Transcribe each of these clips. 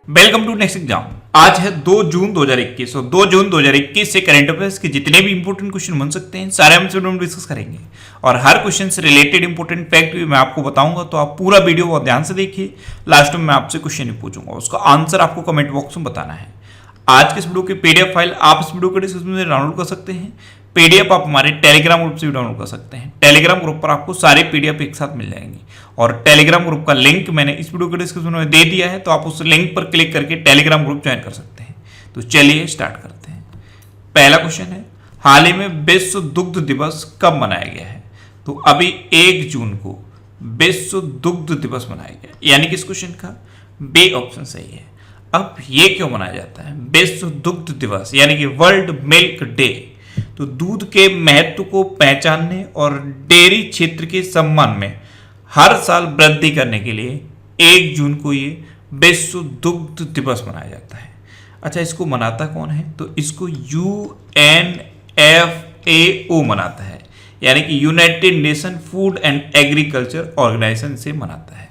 Welcome to next exam. आज है 2 जून 2021 और 2 जून 2021 से करंट अफेयर्स के जितने भी इंपोर्टेंट क्वेश्चन बन सकते हैं सारे हम इस वीडियो में डिस्कस करेंगे और हर क्वेश्चन से रिलेटेड इंपोर्टेंट फैक्ट भी मैं आपको बताऊंगा, तो आप पूरा वीडियो बहुत ध्यान से देखिए। लास्ट में मैं आपसे क्वेश्चन ही पूछूंगा, उसका आंसर आपको कमेंट बॉक्स में बताना है। आज के इस वीडियो की पीडीएफ फाइल आप इस वीडियो के डिस्क्रिप्शन में डाउनलोड कर सकते हैं। पीडीएफ आप हमारे टेलीग्राम ग्रुप से भी डाउनलोड कर सकते हैं। टेलीग्राम ग्रुप पर आपको सारे पीडीएफ एक साथ मिल जाएंगे और टेलीग्राम ग्रुप का लिंक मैंने इस वीडियो के डिस्क्रिप्शन में दे दिया है, तो आप उस लिंक पर क्लिक करके टेलीग्राम ग्रुप ज्वाइन कर सकते हैं। तो चलिए स्टार्ट करते हैं। पहला क्वेश्चन है, हाल ही में विश्व दुग्ध दिवस कब मनाया गया है? तो अभी 1 जून को विश्व दुग्ध दिवस मनाया गया, यानी कि इस क्वेश्चन का बी ऑप्शन सही है। अब ये क्यों मनाया जाता है विश्व दुग्ध दिवस, यानी कि वर्ल्ड मिल्क डे? तो दूध के महत्व को पहचानने और डेयरी क्षेत्र के सम्मान में हर साल वृद्धि करने के लिए 1 जून को ये विश्व दुग्ध दिवस मनाया जाता है। अच्छा, इसको मनाता कौन है? तो इसको UNFAO मनाता है, यानी कि United Nation Food and Agriculture Organization से मनाता है।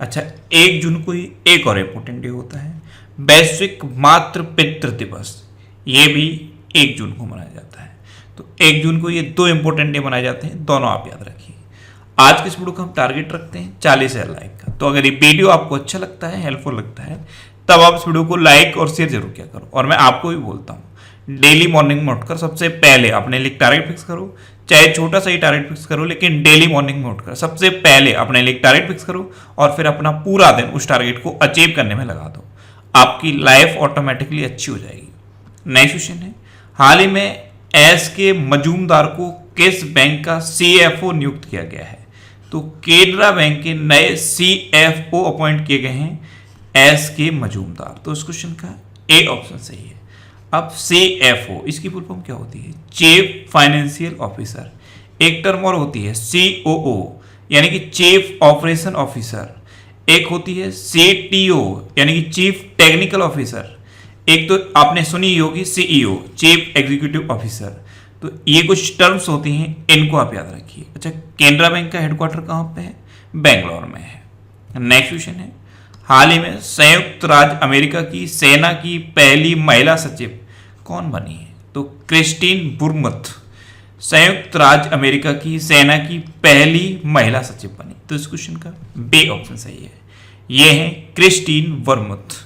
अच्छा, 1 जून को ही एक और इंपोर्टेंट डे होता है, वैश्विक मातृ पितृ दिवस। ये भी 1 जून को मनाया जाता है। तो 1 जून को ये 2 इंपोर्टेंट डे मनाए जाते हैं, दोनों आप याद रखिए। आज के इस वीडियो का हम टारगेट रखते हैं 40,000 लाइक का। तो अगर ये वीडियो आपको अच्छा लगता है, हेल्पफुल लगता है, तब आप इस वीडियो को लाइक और शेयर जरूर किया करो। और मैं आपको भी बोलता हूँ, डेली मॉर्निंग में उठकर सबसे पहले अपने लिए टारगेट फिक्स करो, चाहे छोटा सा ही टारगेट फिक्स करो, लेकिन डेली मॉर्निंग में उठकर सबसे पहले अपने लिए टारगेट फिक्स करो और फिर अपना पूरा दिन उस टारगेट को अचीव करने में लगा दो। आपकी लाइफ ऑटोमेटिकली अच्छी हो जाएगी। नेक्स्ट क्वेश्चन है, हाल ही में एस के मजूमदार को किस बैंक का CFO नियुक्त किया गया है? तो केनरा बैंक के नए CFO अपॉइंट किए गए हैं एस के मजूमदार। तो इस क्वेश्चन का ए ऑप्शन सही है। अब CFO इसकी फुल फॉर्म क्या होती है? Chief financial officer. एक टर्म और होती है COO, यानी कि चीफ ऑपरेशन ऑफिसर। एक होती है CTO, यानी कि चीफ टेक्निकल ऑफिसर। एक तो आपने सुनी होगी CEO, चीफ एग्जीक्यूटिव ऑफिसर। तो ये कुछ टर्म्स होती हैं, इनको आप याद रखिए। अच्छा, केनरा बैंक का हेडक्वार्टर कहाँ पे है? बेंगलोर में है। नेक्स्ट क्वेश्चन है, हाल ही में संयुक्त राज्य अमेरिका की सेना की पहली महिला सचिव कौन बनी है? तो क्रिस्टीन बुरमुथ संयुक्त राज्य अमेरिका की सेना की पहली महिला सचिव बनी। तो इस क्वेश्चन का बी ऑप्शन सही है। ये है क्रिस्टीन बुरमुथ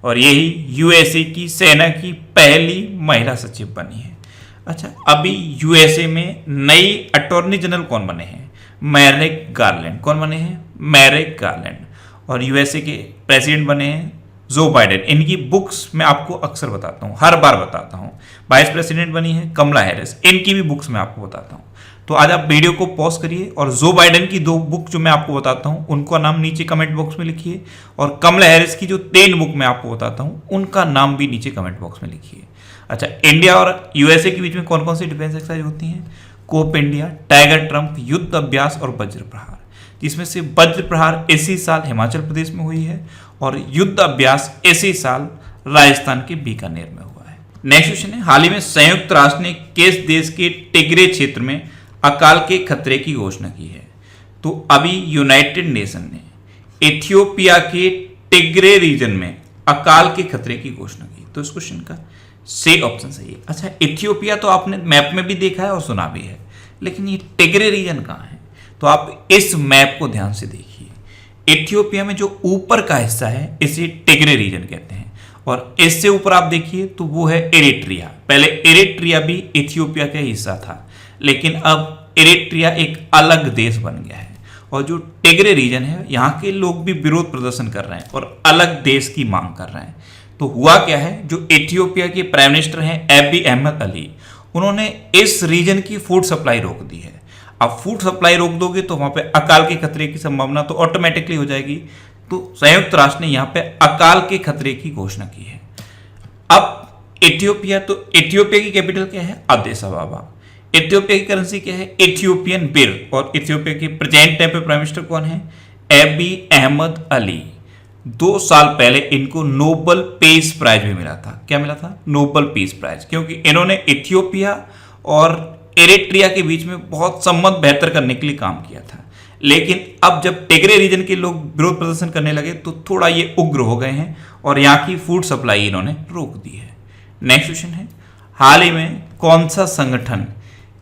और यही USA की सेना की पहली महिला सचिव बनी है। अच्छा, अभी USA में नई अटॉर्नी जनरल कौन बने हैं? Merrick Garland. कौन बने हैं? Merrick Garland. और USA के प्रेसिडेंट बने हैं जो बाइडेन। इनकी बुक्स मैं आपको अक्सर बताता हूँ, हर बार बताता हूँ। वाइस प्रेसिडेंट बनी है कमला हैरिस। इनकी भी बुक्स मैं आपको बताता हूँ। तो आज आप वीडियो को पॉज करिए और जो बाइडेन की 2 बुक जो मैं आपको बताता हूँ उनका नाम नीचे कमेंट बॉक्स में लिखिए, और कमला हैरिस की जो 3 बुक मैं आपको बताता हूँ उनका नाम भी नीचे कमेंट बॉक्स में लिखिए। अच्छा, इंडिया और USA के बीच में कौन कौन सी डिफेंस एक्सरसाइज होती हैं? कोप इंडिया, टाइगर ट्रंप, युद्ध अभ्यास और वज्र प्रहार। जिसमें से वज्र प्रहार इसी साल हिमाचल प्रदेश में हुई है और युद्ध अभ्यास इसी साल राजस्थान के बीकानेर में हुआ है। नेक्स्ट क्वेश्चन है, हाल ही में संयुक्त राष्ट्र ने किस देश के टिग्रे क्षेत्र में अकाल के खतरे की घोषणा की है? तो अभी यूनाइटेड नेशन ने इथियोपिया के टिग्रे रीजन में अकाल के खतरे की घोषणा की। तो इस क्वेश्चन का सी ऑप्शन सही है। अच्छा, इथियोपिया तो आपने मैप में भी देखा है और सुना भी है, लेकिन ये टिग्रे रीजन कहाँ है? तो आप इस मैप को ध्यान से देखिए। इथियोपिया में जो ऊपर का हिस्सा है इसे टिग्रे रीजन कहते हैं, और इससे ऊपर आप देखिए तो वो है इरिट्रिया। पहले इरिट्रिया भी इथियोपिया का हिस्सा था, लेकिन अब इरिट्रिया एक अलग देश बन गया है। और जो टिग्रे रीजन है, यहाँ के लोग भी विरोध प्रदर्शन कर रहे हैं और अलग देश की मांग कर रहे हैं। तो हुआ क्या है, जो इथियोपिया के प्राइम मिनिस्टर हैं एबी अहमद अली, उन्होंने इस रीजन की फूड सप्लाई रोक दी है। अब फूड सप्लाई रोक दोगे तो वहां पे अकाल के खतरे की संभावना तो ऑटोमेटिकली हो जाएगी। तो संयुक्त राष्ट्र ने यहाँ पे अकाल के खतरे की घोषणा की है। अब इथियोपिया, तो इथियोपिया की कैपिटल क्या है? अदिस अबाबा। इथियोपिया की करेंसी क्या है? इथियोपियन बिर। और इथियोपिया के प्रेजेंट टाइम पे प्राइम मिनिस्टर कौन है? एबी अहमद अली। 2 साल पहले इनको नोबल पीस प्राइज भी मिला था। क्या मिला था? नोबल पीस प्राइज, क्योंकि इन्होंने इथियोपिया और इरिट्रिया के बीच में बहुत संबंध बेहतर करने के लिए काम किया था। लेकिन अब जब टेगरे रीजन के लोग विरोध प्रदर्शन करने लगे तो थोड़ा ये उग्र हो गए हैं और यहाँ की फूड सप्लाई इन्होंने रोक दी है। नेक्स्ट क्वेश्चन है, हाल ही में कौन सा संगठन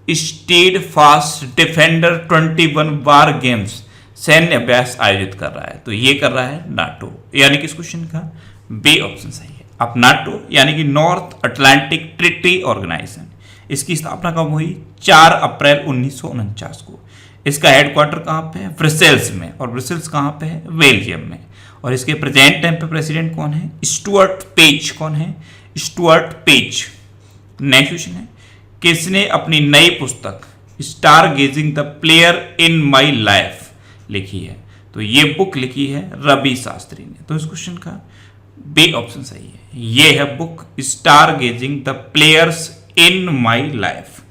स्टेड फास्ट डिफेंडर 21 वार गेम्स सैन्य अभ्यास आयोजित कर रहा है? तो ये कर रहा है नाटो, यानी कि इस क्वेश्चन का बी ऑप्शन सही है। अब नाटो यानी कि नॉर्थ अटलांटिक ट्रीटी ऑर्गेनाइजेशन, इसकी स्थापना कब हुई? 4 अप्रैल 1949 को। इसका हेडक्वार्टर कहाँ पे है? ब्रसेल्स में। और ब्रसेल्स कहाँ पे है? बेल्जियम में। और इसके प्रेजेंट टाइम पे प्रेसिडेंट कौन है? Stuart page. कौन है? Stuart page. नेक्स्ट क्वेश्चन है, किसने अपनी नई पुस्तक stargazing the player in my life लिखी है? तो ये बुक लिखी है रवि शास्त्री ने। तो इस क्वेश्चन का बी ऑप्शन सही है। ये है book stargazing the players in my life.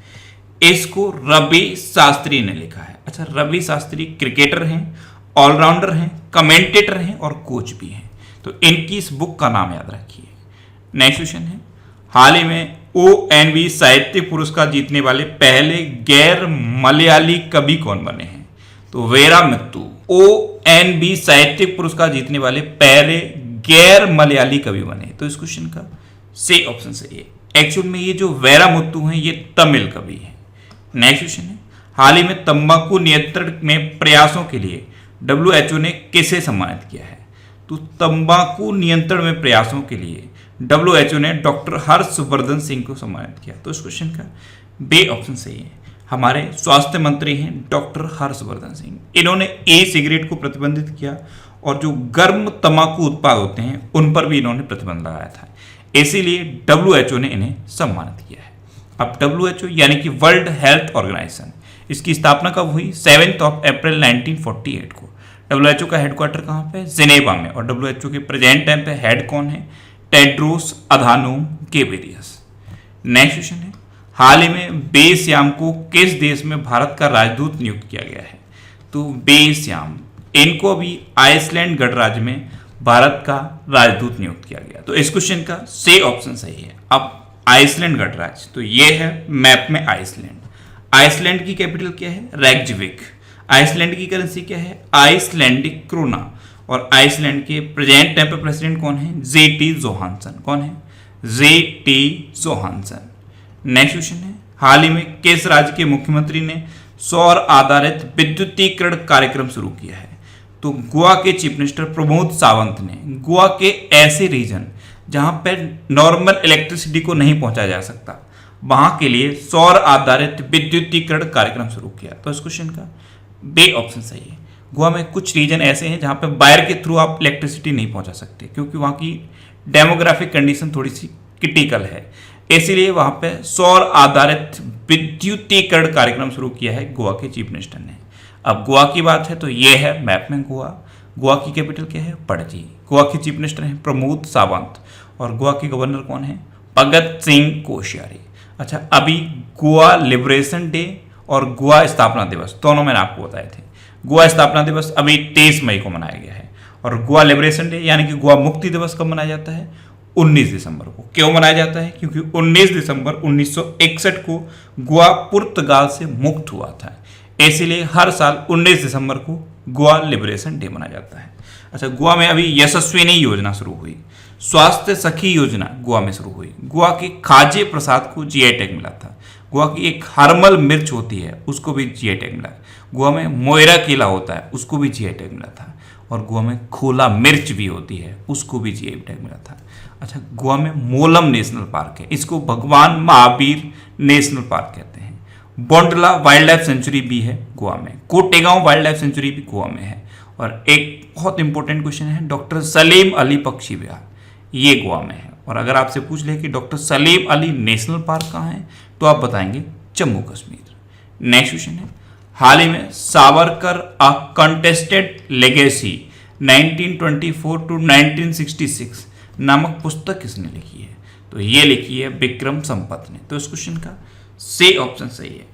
इसको रवि शास्त्री ने लिखा है। अच्छा, रवि शास्त्री क्रिकेटर हैं, ऑलराउंडर हैं, कमेंटेटर हैं और कोच भी हैं। तो इनकी इस बुक का नाम याद रखिए। नेक्स्ट क्वेश्चन है, हाल ही में ONV साहित्य पुरस्कार जीतने वाले पहले गैर मलयाली कवि कौन बने हैं? तो वीरामुत्तु। ONV साहित्य पुरस्कार जीतने वाले पहले गैर मलयाली कवि बने। तो इस क्वेश्चन का सी ऑप्शन सही है। एक्चुअल में ये जो वीरामुत्तु हैं ये तमिल कवि हैं। नेक्स्ट क्वेश्चन है, हाल ही में तंबाकू नियंत्रण में प्रयासों के लिए WHO ने किसे सम्मानित किया है? तो तंबाकू नियंत्रण में प्रयासों के लिए WHO ने डॉक्टर हर्षवर्धन सिंह को सम्मानित किया। तो इस क्वेश्चन का बी ऑप्शन सही है। हमारे स्वास्थ्य मंत्री हैं डॉक्टर हर्षवर्धन सिंह। इन्होंने ई सिगरेट को प्रतिबंधित किया और जो गर्म तंबाकू उत्पाद होते हैं उन पर भी इन्होंने प्रतिबंध लगाया था, इसीलिए WHO ने इन्हें सम्मानित किया है। अब WHO यानी कि वर्ल्ड हेल्थ ऑर्गेनाइजेशन, इसकी स्थापना कब हुई? 7 अप्रैल 1948 को। WHO का हेडक्वार्टर कहाँ पे? जिनेवा में। और WHO के प्रेजेंट टाइम पे हेड कौन है? Tedros Adhanom Ghebreyesus. Next question है, हाल ही में बेस्याम को किस देश में भारत का राजदूत नियुक्त किया गया है? तो बेस्याम, इनको अभी आइसलैंड गणराज्य में भारत का राजदूत नियुक्त किया गया। तो इस क्वेश्चन का सी ऑप्शन सही है। अब आइसलैंड गणराज्य, तो ये है मैप में आइसलैंड। आइसलैंड की कैपिटल क्या है? रेक्जविक। आइसलैंड की करेंसी क्या है? Icelandic krona. और आइसलैंड के प्रेजेंट टाइम पे प्रेसिडेंट कौन है? JT Johannesson. कौन है? JT Johansson. नेक्स्ट क्वेश्चन है, हाल ही में किस राज्य के मुख्यमंत्री ने सौर आधारित विद्युतीकरण कार्यक्रम शुरू किया है? तो गोवा के चीफ मिनिस्टर प्रमोद सावंत ने गोवा के ऐसे रीजन जहां पर नॉर्मल इलेक्ट्रिसिटी को नहीं पहुंचा जा सकता, वहां के लिए सौर आधारित विद्युतीकरण कार्यक्रम शुरू किया। तो इस क्वेश्चन का बी ऑप्शन सही है। गोवा में कुछ रीजन ऐसे हैं जहां पर वायर के थ्रू आप इलेक्ट्रिसिटी नहीं पहुंचा सकते, क्योंकि वहां की डेमोग्राफिक कंडीशन थोड़ी सी क्रिटिकल है, इसीलिए वहां पे सौर आधारित विद्युतीकरण कार्यक्रम शुरू किया है गोवा के चीफ मिनिस्टर ने। अब गोवा की बात है तो ये है मैप में गोवा। गोवा की कैपिटल क्या है? पणजी। गोवा के चीफ मिनिस्टर हैं प्रमोद सावंत और गोवा के गवर्नर कौन है? भगत सिंह कोश्यारी। अच्छा, अभी गोवा लिबरेशन डे और गोवा स्थापना दिवस दोनों मैंने आपको बताए थे। गोवा स्थापना दिवस अभी 23 मई को मनाया गया है और गोवा लिबरेशन डे यानी कि गोवा मुक्ति दिवस कब मनाया जाता है? 19 दिसंबर को। क्यों मनाया जाता है? क्योंकि 19 दिसंबर 1961 को गोवा पुर्तगाल से मुक्त हुआ था, इसीलिए हर साल 19 दिसंबर को गोवा लिबरेशन डे मनाया जाता है। अच्छा, गोवा में अभी यशस्विनी योजना शुरू हुई, स्वास्थ्य सखी योजना गोवा में शुरू हुई। गोवा के खाजे प्रसाद को GI टैग मिला था। गोवा की एक हरमल मिर्च होती है उसको भी GI टैग मिला। गोवा में मोयरा केला होता है उसको भी GI टैग मिला था। और गोवा में खोला मिर्च भी होती है उसको भी GI टैग मिला था। अच्छा, गोवा में मोलम नेशनल पार्क है, इसको भगवान महावीर नेशनल पार्क कहते हैं। बोंडला वाइल्ड लाइफ सेंचुरी भी है गोवा में। कोटेगांव वाइल्ड लाइफ सेंचुरी भी गोवा में है। और एक बहुत इंपॉर्टेंट क्वेश्चन है, डॉक्टर सलीम अली पक्षी विहार, ये गोवा में है। और अगर आपसे पूछ ले कि doctor Salim Ali national park कहाँ है, तो आप बताएंगे जम्मू कश्मीर। नेक्स्ट क्वेश्चन है, हाल ही में सावरकर अ कंटेस्टेड लेगेसी 1924 टू 1966 नामक पुस्तक किसने लिखी है? तो ये लिखी है विक्रम संपत ने। तो इस क्वेश्चन का सी ऑप्शन सही है,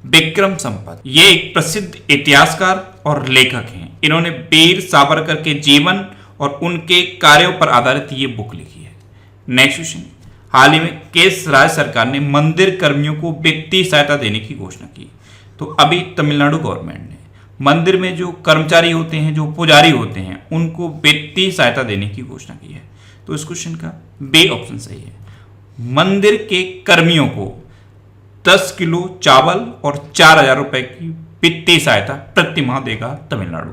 विक्रम संपत। ये एक प्रसिद्ध इतिहासकार और लेखक हैं। इन्होंने वीर सावरकर के जीवन और उनके कार्यों पर आधारित ये बुक लिखी है। नेक्स्ट क्वेश्चन, हाल ही में किस राज्य सरकार ने मंदिर कर्मियों को वित्तीय सहायता देने की घोषणा की? तो अभी तमिलनाडु गवर्नमेंट ने मंदिर में जो कर्मचारी होते हैं, जो पुजारी होते हैं, उनको वित्तीय सहायता देने की घोषणा की है। तो इस क्वेश्चन का बी ऑप्शन सही है। मंदिर के कर्मियों को 10 किलो चावल और 4,000 रुपए की वित्तीय सहायता प्रति माह देगा तमिलनाडु।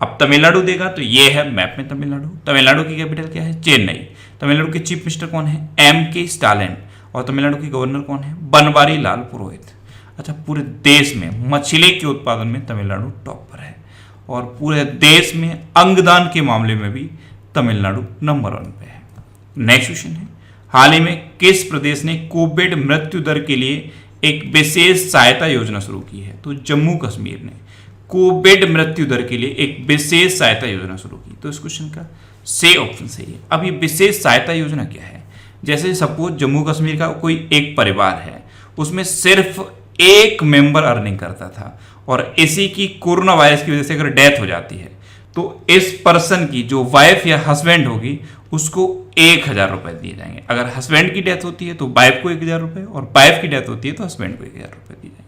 अब तमिलनाडु देगा तो ये है मैप में तमिलनाडु। तमिलनाडु की कैपिटल क्या है? चेन्नई। तमिलनाडु के चीफ मिनिस्टर कौन है? M.K. स्टालिन। और तमिलनाडु के गवर्नर कौन है? बनवारी लाल पुरोहित। अच्छा, पूरे देश में मछली के उत्पादन में तमिलनाडु टॉप पर है और पूरे देश में अंगदान के मामले में भी तमिलनाडु नंबर 1 पे है। नेक्स्ट क्वेश्चन है, हाल ही में किस प्रदेश ने कोविड मृत्यु दर के लिए एक विशेष सहायता योजना शुरू की है? तो जम्मू कश्मीर ने कोविड मृत्यु दर के लिए एक विशेष सहायता योजना शुरू की। तो इस क्वेश्चन का सी ऑप्शन सही है। अब ये विशेष सहायता योजना क्या है? जैसे सपोज जम्मू कश्मीर का कोई एक परिवार है, उसमें सिर्फ एक मेंबर अर्निंग करता था और इसी की कोरोना वायरस की वजह से अगर डेथ हो जाती है तो इस पर्सन की जो वाइफ या हस्बैंड होगी उसको 1,000 रुपए दिए जाएंगे। अगर हस्बैंड की डेथ होती है तो वाइफ को 1,000 रुपए और वाइफ की डेथ होती है तो हस्बैंड को 1,000 रुपए दिए जाएंगे।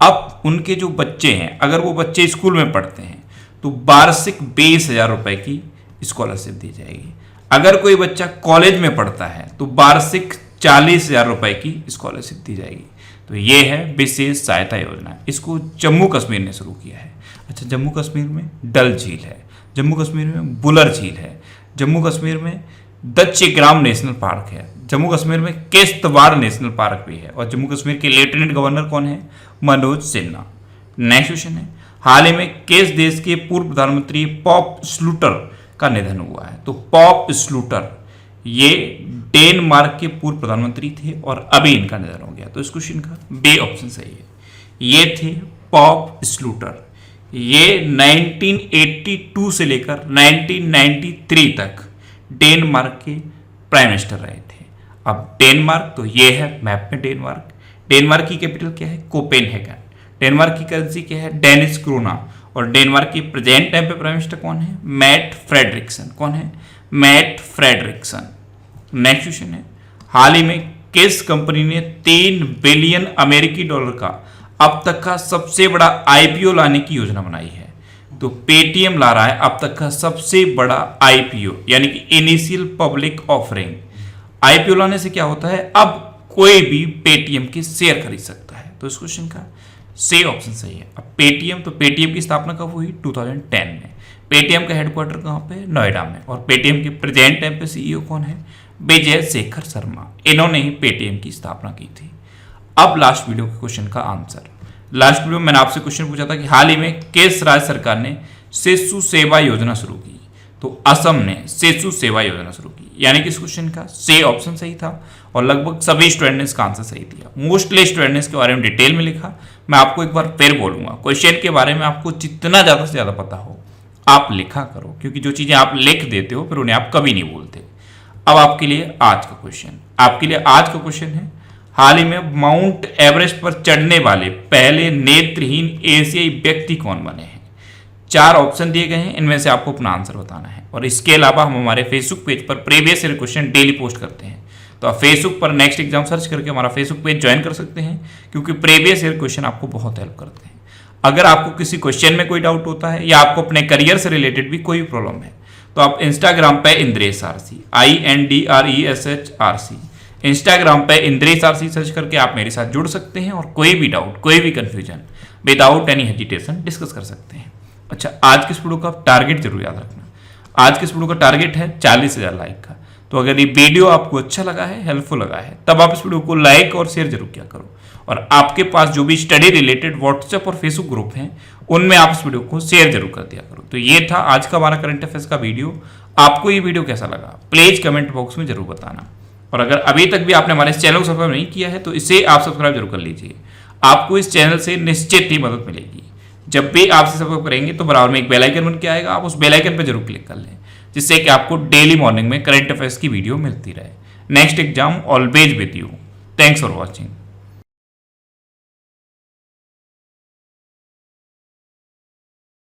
अब उनके जो बच्चे हैं, अगर वो बच्चे स्कूल में पढ़ते हैं तो वार्षिक 20,000 रुपए की स्कॉलरशिप दी जाएगी। अगर कोई बच्चा कॉलेज में पढ़ता है तो वार्षिक 40,000 रुपए की स्कॉलरशिप दी जाएगी। तो ये है विशेष सहायता योजना। इसको जम्मू कश्मीर ने शुरू किया है। अच्छा, जम्मू कश्मीर में डल झील है, जम्मू कश्मीर में बुलर झील है, जम्मू कश्मीर में दच्चीग्राम नेशनल पार्क है, जम्मू कश्मीर में किश्तवाड़ नेशनल पार्क भी है और जम्मू कश्मीर के लेफ्टिनेंट गवर्नर कौन है? मनोज सिन्हा। नेक्स्ट क्वेश्चन है, हाल ही में किस देश के पूर्व प्रधानमंत्री पॉप स्लूटर का निधन हुआ है? तो पॉप स्लूटर ये डेनमार्क के पूर्व प्रधानमंत्री थे और अभी इनका निधन हो गया। तो इस क्वेश्चन का बी ऑप्शन सही है। ये थे पॉप स्लूटर। ये 1982 से लेकर 1993 तक डेनमार्क के प्राइम मिनिस्टर रहे थे। अब डेनमार्क तो ये है मैप में डेनमार्क। डेनमार्क की कैपिटल क्या है? कोपेनहेगन। डेनमार्क की करेंसी क्या है? Danish krona. और डेनमार्क के प्रेजेंट टाइम पे प्राइम मिनिस्टर कौन है? Mette Frederiksen. कौन है? Mette Frederiksen. नेक्स्ट क्वेश्चन है, हाल ही में किस कंपनी ने 3 बिलियन अमेरिकी डॉलर का अब तक का सबसे बड़ा आईपीओ लाने की योजना बनाई है? तो पेटीएम ला रहा है अब तक का सबसे बड़ा आईपीओ, यानी कि इनिशियल पब्लिक ऑफरिंग। आईपीओ लाने से क्या होता है? अब कोई भी पेटीएम के शेयर खरीद सकता है। तो इस क्वेश्चन का सी ऑप्शन सही है। अब पेटीएम, तो पेटीएम की स्थापना कब हुई? 2010 में। पेटीएम का हेडक्वार्टर कहाँ पे? नोएडा में। और पेटीएम के प्रेजेंट टाइम पे सीईओ कौन है? विजय शेखर शर्मा। इन्होंने ही पेटीएम की स्थापना की थी। अब लास्ट वीडियो के क्वेश्चन का आंसर। लास्ट वीडियो में मैंने आपसे क्वेश्चन पूछा था कि हाल ही में किस राज्य सरकार ने शिशु सेवा योजना शुरू की? तो असम ने शिशु सेवा योजना शुरू की। यानी कि इस क्वेश्चन का सी ऑप्शन सही था और लगभग सभी स्टूडेंट ने इसका आंसर सही दिया। मोस्टली स्टूडेंट ने इसके बारे में डिटेल में लिखा। मैं आपको एक बार फिर बोलूंगा, क्वेश्चन के बारे में आपको जितना ज्यादा से ज्यादा पता हो आप लिखा करो, क्योंकि जो चीजें आप लिख देते हो फिर उन्हें आप कभी नहीं बोलते। अब आपके लिए आज का क्वेश्चन, आपके लिए आज का क्वेश्चन है, हाल ही में माउंट एवरेस्ट पर चढ़ने वाले पहले नेत्रहीन एशियाई व्यक्ति कौन बने हैं? 4 ऑप्शन दिए गए हैं, इनमें से आपको अपना आंसर बताना है। और इसके अलावा हम हमारे फेसबुक पेज पर previous year question daily post करते हैं, तो आप फेसबुक पर नेक्स्ट एग्जाम सर्च करके हमारा फेसबुक पेज ज्वाइन कर सकते हैं, क्योंकि प्रीवियस ईयर क्वेश्चन आपको बहुत हेल्प करते हैं। अगर आपको किसी क्वेश्चन में कोई डाउट होता है या आपको अपने करियर से रिलेटेड भी कोई प्रॉब्लम है तो आप इंस्टाग्राम पे इंद्रेश आरसी INDRESHRC इंस्टाग्राम पे इंद्रेश आरसी सर्च करके आप मेरे साथ जुड़ सकते हैं और कोई भी डाउट, कोई भी confusion without any hesitation discuss कर सकते हैं। अच्छा, आज के इस वीडियो का टारगेट जरूर याद रखना। आज के इस वीडियो का टारगेट है 40,000 लाइक का। तो अगर ये वीडियो आपको अच्छा लगा है, हेल्पफुल लगा है, तब आप इस वीडियो को लाइक और शेयर जरूर किया करो। और आपके पास जो भी स्टडी रिलेटेड व्हाट्सएप और फेसबुक ग्रुप हैं उनमें आप इस वीडियो को शेयर जरूर कर दिया करो। तो ये था आज का हमारा करंट अफेयर्स का वीडियो। आपको ये वीडियो कैसा लगा प्लीज कमेंट बॉक्स में जरूर बताना। और अगर अभी तक भी आपने हमारे इस चैनल को सब्सक्राइब नहीं किया है तो इसे आप सब्सक्राइब जरूर कर लीजिए। आपको इस चैनल से निश्चित ही मदद मिलेगी। जब भी आप सब्सक्राइब करेंगे तो बराबर में एक बेल आइकन बन के आएगा, आप उस बेल आइकन पर जरूर क्लिक कर लें, जिससे कि आपको डेली मॉर्निंग में करंट अफेयर्स की वीडियो मिलती रहे। Next exam always with you. Thanks for watching.